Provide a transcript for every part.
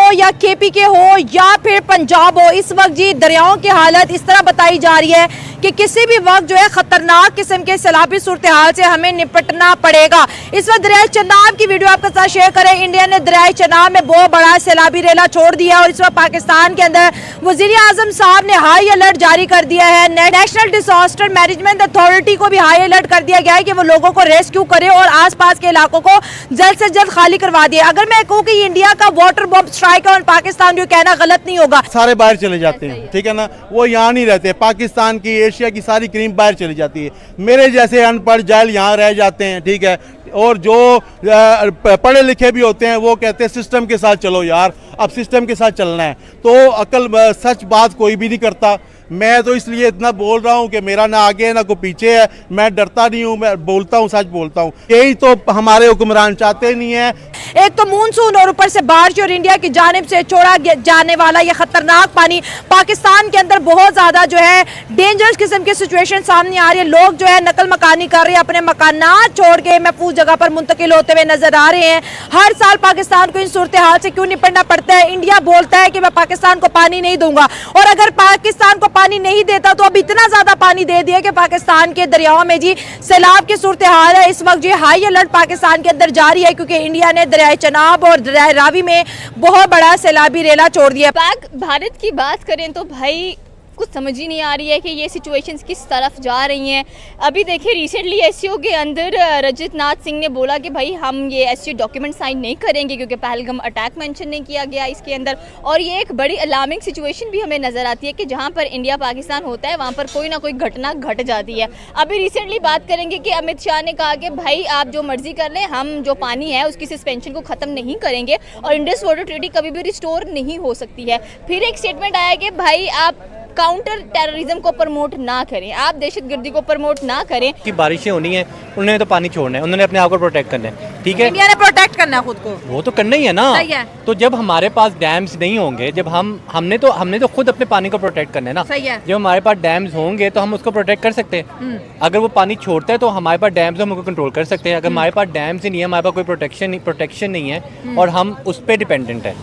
हो या केपीके हो या फिर पंजाब हो, इस वक्त जी दरियाओं की हालत इस तरह बताई जा रही है कि किसी भी वक्त जो है खतरनाक किस्म के सैलाबी सूरत हाल से हमें निपटना पड़ेगा। इस वक्त दरिया चनाब की वीडियो आपके साथ शेयर करें। इंडिया ने दरिया चनाब में बहुत बड़ा सैलाबी रेला छोड़ दिया और इस वक्त पाकिस्तान के अंदर वजीर आजम साहब ने हाई अलर्ट जारी कर दिया है। नेशनल डिजास्टर मैनेजमेंट अथॉरिटी को भी हाई अलर्ट कर दिया गया है कि वो लोगों को रेस्क्यू करे और आसपास के इलाकों को जल्द से जल्द खाली करवा दिए। अगर मैं कहूँ कि इंडिया का वाटर बॉम्ब स्ट्राइक है और पाकिस्तान जो कहना गलत नहीं होगा। सारे बाहर चले जाते हैं, ठीक है ना, वो यहाँ नहीं रहते। पाकिस्तान की, एशिया की सारी क्रीम बाहर चली जाती है। मेरे जैसे अनपढ़ जाहिल यहाँ रह जाते हैं, ठीक है। और जो पढ़े लिखे भी होते हैं वो कहते हैं सिस्टम के साथ चलो यार, अब सिस्टम के साथ चलना है। तो अकल सच बात कोई भी नहीं करता। मैं तो इसलिए इतना बोल रहा हूँ कि मेरा ना आगे है ना कोई पीछे है। मैं डरता नहीं हूँ, मैं बोलता हूँ, सच बोलता हूँ। यही तो हमारे हुक्मरान चाहते नहीं है। एक तो मानसून और ऊपर से बारिश और इंडिया की जानिब से छोड़ा जाने वाला ये खतरनाक पानी पाकिस्तान के अंदर बहुत ज्यादा जो है डेंजरस किस्म की सिचुएशन सामने आ रही है। लोग जो है नकल मकानी कर रहे हैं, अपने मकानात छोड़ के महफूज जगह पर मुंतकिल होते हुए नजर आ रहे हैं। हर साल पाकिस्तान को इन सूरत हाल से क्यों निपटना पड़ता है? इंडिया बोलता है कि मैं पाकिस्तान को पानी नहीं दूंगा, और अगर पाकिस्तान को पानी नहीं देता तो अब इतना ज्यादा पानी दे दिया कि पाकिस्तान के दरियाओं में जी सैलाब की सूरत हाल है। इस वक्त जो हाई अलर्ट पाकिस्तान के अंदर जारी है क्योंकि इंडिया ने दरिया चनाब और दरिया रावी में बहुत बड़ा सैलाबी रेला छोड़ दिया। भारत की बात करें तो भाई कुछ समझ ही नहीं आ रही है कि ये सिचुएशंस किस तरफ जा रही हैं। अभी देखिए रिसेंटली एससीओ के अंदर रजत नाथ सिंह ने बोला कि भाई हम ये एससीओ डॉक्यूमेंट साइन नहीं करेंगे क्योंकि पहलगाम अटैक मेंशन नहीं किया गया इसके अंदर। और ये एक बड़ी अलार्मिंग सिचुएशन भी हमें नज़र आती है कि जहाँ पर इंडिया पाकिस्तान होता है वहाँ पर कोई ना कोई घटना घट जाती है। अभी रिसेंटली बात करेंगे कि अमित शाह ने कहा कि भाई आप जो मर्जी कर लें, हम जो पानी है उसकी सस्पेंशन को ख़त्म नहीं करेंगे और इंडस वाटर ट्रीटी कभी भी रिस्टोर नहीं हो सकती है। फिर एक स्टेटमेंट आया कि भाई आप काउंटर टेररिज्म को प्रमोट ना करें, आप दहशतगर्दी को प्रमोट ना करें। कि बारिशें होनी है, उन्होंने तो पानी छोड़ना है, उन्होंने अपने आप को प्रोटेक्ट करना है, ठीक है। इंडिया ने प्रोटेक्ट करना है खुद को, वो तो करना ही है ना। सही है। तो जब हमारे पास डैम्स नहीं होंगे, जब हमने तो खुद अपने पानी को प्रोटेक्ट करना है ना। सही है। जब हमारे पास डैम्स होंगे तो हम उसको प्रोटेक्ट कर सकते हैं। अगर वो पानी छोड़ता है तो हमारे पास डैम्स हम उसको कंट्रोल कर सकते हैं। अगर हमारे पास डैम्स ही नहीं है, हमारे पास कोई प्रोटेक्शन नहीं है और हम उस पर डिपेंडेंट है,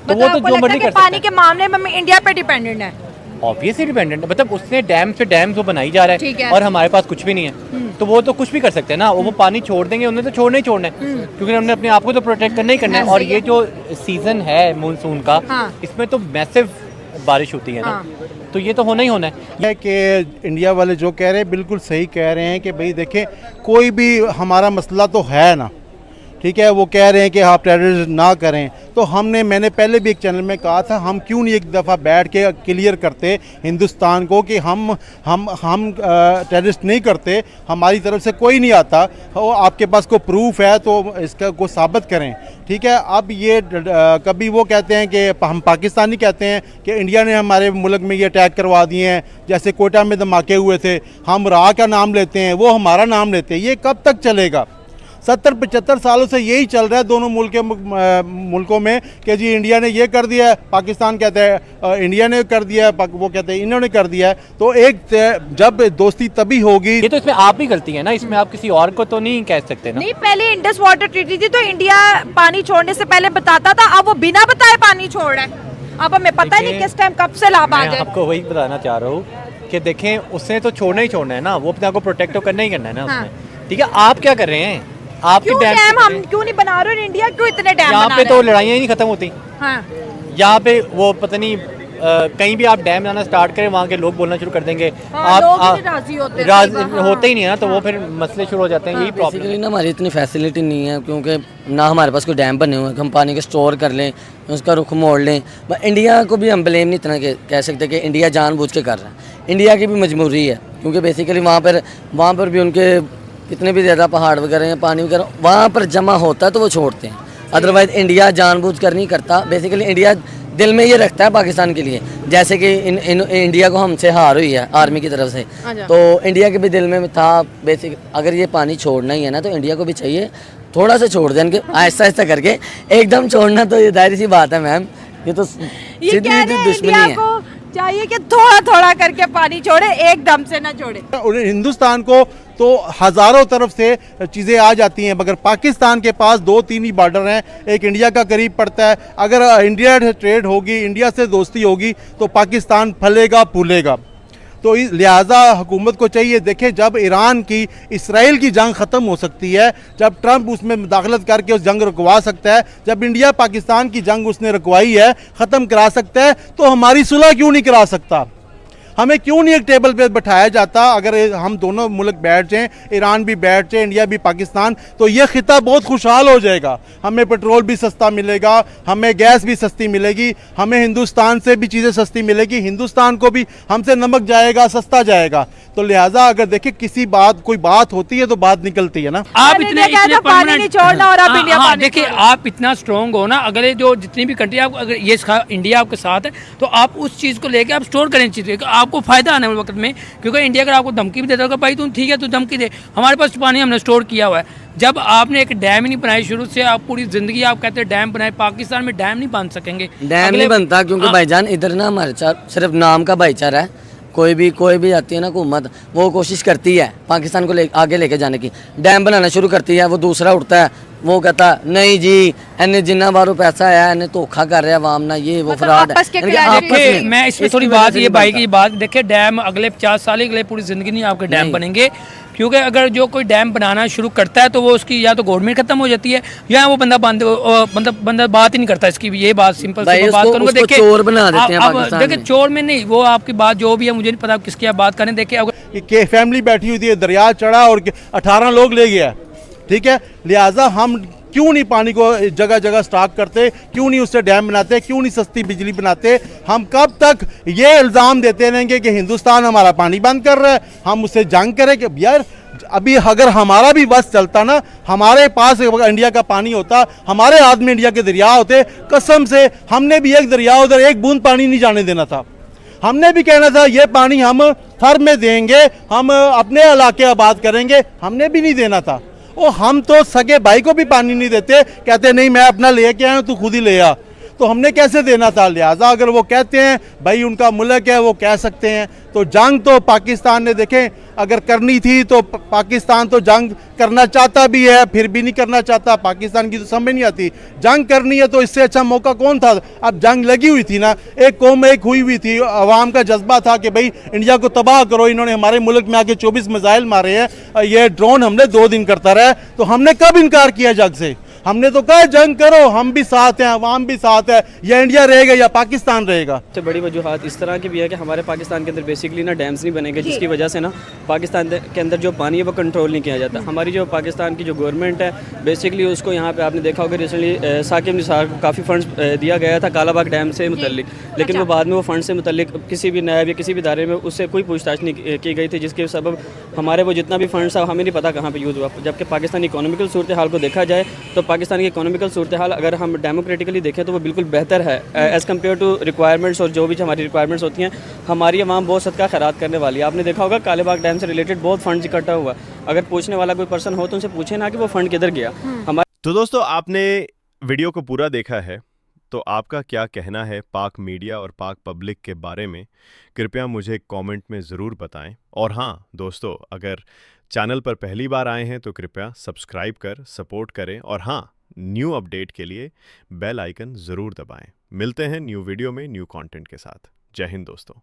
तो वो तो जो मर्जी कर सकते हैं। पानी के मामले में इंडिया पे डिपेंडेंट है, ऑब्वियसली डिपेंडेंट, मतलब उसने डैम्स वो बनाई जा रहा है और हमारे पास कुछ भी नहीं है, तो वो तो कुछ भी कर सकते हैं ना। वो पानी छोड़ देंगे, उन्हें तो छोड़ना ही छोड़ना है क्योंकि हमने अपने आप को तो प्रोटेक्ट करना ही करना है। और ये जो सीजन है मानसून का, इसमें तो मैसिव बारिश होती है ना, तो ये तो होना ही होना है। कि इंडिया वाले जो कह रहे हैं बिल्कुल सही कह रहे हैं कि भाई देखें कोई भी हमारा मसला तो है ना, ठीक है। वो कह रहे हैं कि आप टेररिज्म ना करें, तो मैंने पहले भी एक चैनल में कहा था, हम क्यों नहीं एक दफ़ा बैठ के क्लियर करते हिंदुस्तान को कि हम टेररिस्ट नहीं करते, हमारी तरफ से कोई नहीं आता। वो आपके पास कोई प्रूफ है तो इसका को साबित करें, ठीक है। अब ये कभी वो कहते हैं कि हम पाकिस्तानी कहते हैं कि इंडिया ने हमारे मुल्क में ये अटैक करवा दिए हैं, जैसे कोयटा में धमाके हुए थे, हम राह का नाम लेते हैं, वो हमारा नाम लेते हैं। ये कब तक चलेगा? 70-75 सालों से यही चल रहा है दोनों मुल्कों में कि जी इंडिया ने ये कर दिया है, पाकिस्तान कहते हैं इंडिया ने कर दिया है, वो कहते हैं इन्होंने कर दिया है। तो एक जब दोस्ती तभी होगी। ये तो इसमें आप ही गलती है ना, इसमें आप किसी और को तो नहीं कह सकते ना। नहीं, पहले इंडस वाटर ट्रीटी थी तो इंडिया पानी छोड़ने से पहले बताता था, अब वो बिना बताए पानी छोड़ रहा है। अब हमें पता नहीं किस टाइम कब से लाभ आ जाए। आपको वही बताना चाह रहा हूँ कि देखें उसने तो छोड़ना ही छोड़ना है ना, वो अपने आप को प्रोटेक्ट तो करना ही करना है ना उसने, ठीक है। आप क्या कर रहे हैं? आपके डैम हम क्यों नहीं बना रहे? इंडिया क्यों इतने डैम बना रहा है? यहाँ पे तो लड़ाइयाँ ही नहीं खत्म होती। हाँ। यहाँ पे वो पता नहीं कहीं भी आप डैम बनाना स्टार्ट करें, वहाँ के लोग बोलना शुरू कर देंगे। लोग राजी होते ही नहीं है ना, तो वो फिर मसले शुरू हो जाते हैं। यही प्रॉब्लम है ना, हमारी इतनी फैसिलिटी नहीं है क्योंकि ना हमारे पास कोई डैम बने हुए हैं हम पानी को स्टोर कर लें, उसका रुख मोड़ लें। इंडिया को भी हम ब्लेम नहीं इतना कह सकते कि इंडिया जानबूझ के कर रहा है। इंडिया की भी मजबूरी है क्योंकि बेसिकली वहाँ पर भी उनके कितने भी ज़्यादा पहाड़ वगैरह हैं, पानी वगैरह वहाँ पर जमा होता है तो वो छोड़ते हैं। अदरवाइज़ इंडिया जानबूझ कर नहीं करता। बेसिकली इंडिया दिल में ये रखता है पाकिस्तान के लिए, जैसे कि इंडिया को हमसे हार हुई है आर्मी की तरफ से, तो इंडिया के भी दिल में था बेसिक अगर ये पानी छोड़ना ही है ना तो इंडिया को भी चाहिए थोड़ा सा छोड़ दें, आहिस्ता आहिस्ता करके। एकदम छोड़ना तो ये जाहिर सी बात है मैम, ये तो सीधी दुश्मनी है। चाहिए कि थोड़ा थोड़ा करके पानी छोड़े, एकदम से ना छोड़े। और हिंदुस्तान को तो हज़ारों तरफ से चीज़ें आ जाती हैं, मगर पाकिस्तान के पास 2-3 ही बॉर्डर हैं, एक इंडिया का करीब पड़ता है। अगर इंडिया से ट्रेड होगी, इंडिया से दोस्ती होगी तो पाकिस्तान फलेगा फूलेगा। तो लिहाजा हुकूमत को चाहिए, देखें जब ईरान की इसराइल की जंग ख़त्म हो सकती है, जब ट्रंप उसमें मुदाखलत करके उस जंग रुकवा सकता है, जब इंडिया पाकिस्तान की जंग उसने रुकवाई है, ख़त्म करा सकता है, तो हमारी सुलह क्यों नहीं करा सकता? हमें क्यों नहीं एक टेबल पे बैठाया जाता? अगर हम दोनों मुल्क बैठ जाएं, ईरान भी बैठ जाए, इंडिया भी पाकिस्तान, तो ये खिता बहुत खुशहाल हो जाएगा। हमें पेट्रोल भी सस्ता मिलेगा, हमें गैस भी सस्ती मिलेगी, हमें हिंदुस्तान से भी चीज़ें सस्ती मिलेगी, हिंदुस्तान को भी हमसे नमक जाएगा, सस्ता जाएगा। तो लिहाजा अगर देखिए कोई बात होती है तो बात निकलती है ना। आप इतने पानी नहीं छोड़ना और आप इंडिया पानी देखिए, आप इतना स्ट्रॉन्ग हो ना, अगले जो जितनी भी कंट्री आप अगर ये इंडिया आपके साथ है तो आप उस चीज़ को लेके आप स्टोर करें चीज़ें, आपको फायदा आने वाले वक्त में। क्योंकि इंडिया अगर आपको धमकी भी देता होगा, भाई तुम ठीक है तू धमकी दे, हमारे पास पानी हमने स्टोर किया हुआ है। जब आपने एक डैम ही नहीं बनाई शुरू से, आप पूरी जिंदगी आप कहते हैं डैम बनाए, पाकिस्तान में डैम नहीं बन सकेंगे, डैम नहीं बनता क्योंकि भाईजान इधर ना हमारे सिर्फ नाम का भाईचारा है। कोई भी आती है ना हुकूमत, वो कोशिश करती है पाकिस्तान को आगे लेके जाने की, डैम बनाना शुरू करती है, वो दूसरा उठता है, वो कहता नहीं जी इन्हें जिन्ना बारू पैसा आया इन्हें धोखा कर रहा है आवाम ना, ये वो फ्रॉड है। मैं इसमें थोड़ी बात ये भाई की बात देखिए, डैम अगले 50 साल अगले पूरी जिंदगी नहीं आपके डैम बनेंगे। क्योंकि अगर जो कोई डैम बनाना शुरू करता है तो वो उसकी या तो गवर्नमेंट खत्म हो जाती है या वो बंदा बात ही नहीं करता इसकी भी। ये बात सिंपल बात करूँगा। देखिए चोर बना देते हैं पाकिस्तान में। देखिए चोर में नहीं, वो आपकी बात जो भी है मुझे नहीं पता किसकी आप बात करें। देखिए कि फैमिली बैठी हुई थी, दरिया चढ़ा और 18 लोग ले गया, ठीक है। लिहाजा हम क्यों नहीं पानी को जगह जगह स्टॉक करते, क्यों नहीं उससे डैम बनाते, क्यों नहीं सस्ती बिजली बनाते? हम कब तक ये इल्ज़ाम देते रहेंगे कि हिंदुस्तान हमारा पानी बंद कर रहा है, हम उससे जंग करें? कि यार अभी अगर हमारा भी बस चलता ना, हमारे पास इंडिया का पानी होता, हमारे हाथ में इंडिया के दरिया होते, कसम से हमने भी एक दरिया उधर एक बूंद पानी नहीं जाने देना था। हमने भी कहना था ये पानी हम थर में देंगे, हम अपने इलाके आबाद करेंगे, हमने भी नहीं देना था। ओ हम तो सगे भाई को भी पानी नहीं देते, कहते नहीं मैं अपना लेके आया हूँ तू खुद ही ले आ, तो हमने कैसे देना था? लिहाजा अगर वो कहते हैं भाई उनका मुल्क है, वो कह सकते हैं। तो जंग तो पाकिस्तान ने देखें अगर करनी थी तो पाकिस्तान तो जंग करना चाहता भी है, फिर भी नहीं करना चाहता। पाकिस्तान की तो समझ नहीं आती, जंग करनी है तो इससे अच्छा मौका कौन था? अब जंग लगी हुई थी ना, एक कौम एक हुई हुई थी, अवाम का जज्बा था कि भाई इंडिया को तबाह करो। इन्होंने हमारे मुल्क में आके 24 मिसाइल मारे हैं, ये ड्रोन हमने 2 दिन करता रहा, तो हमने कब इनकार किया जंग से? हमने तो कहा जंग करो, हम भी साथ हैं, अवाम भी साथ है, या इंडिया रहेगा या पाकिस्तान रहेगा। सबसे बड़ी वजूहत इस तरह की भी है कि हमारे पाकिस्तान के अंदर बेसिकली ना डैम्स नहीं बनेंगे, जिसकी वजह से ना पाकिस्तान के अंदर जो पानी है वो कंट्रोल नहीं किया जाता। हमारी जो पाकिस्तान की जो गवर्नमेंट है बेसिकली उसको यहाँ पे आपने देखा होगा रिसेंटली साकिब निसार को काफ़ी फंड्स दिया गया था कालाबाग डैम से मुतल्लिक, लेकिन वो बाद में वो फंड से मुतल्लिक किसी भी नायब या किसी भी इदारे में उससे कोई पूछताछ नहीं की गई थी, जिसके सबब हमारे वो जितना भी फंड्स था हमें नहीं पता कहाँ पर यूज़ हुआ। जबकि पाकिस्तान की इकोनॉमिकल सूरत हाल को देखा जाए तो पाकिस्तान की इकोनॉमिकल सूरत हाल अगर हम डेमोक्रेटिकली देखें तो वो बिल्कुल बेहतर है एज़ कम्पेयर टू रिक्वायरमेंट्स, और जो भी हमारी रिक्वायरमेंट्स होती हैं हमारी आवाम बहुत सदका खैरात करने वाली है। आपने देखा होगा कालेबाग डैम से रिलेटेड बहुत फंड इकट्ठा हुआ, अगर पूछने वाला कोई पर्सन हो तो उनसे पूछे ना कि वो फंड किधर गया। तो दोस्तों आपने वीडियो को पूरा देखा है, तो आपका क्या कहना है पाक मीडिया और पाक पब्लिक के बारे में कृपया मुझे कमेंट में ज़रूर बताएं। और हाँ दोस्तों, अगर चैनल पर पहली बार आए हैं तो कृपया सब्सक्राइब कर सपोर्ट करें, और हाँ न्यू अपडेट के लिए बेल आइकन ज़रूर दबाएं। मिलते हैं न्यू वीडियो में न्यू कंटेंट के साथ। जय हिंद दोस्तों।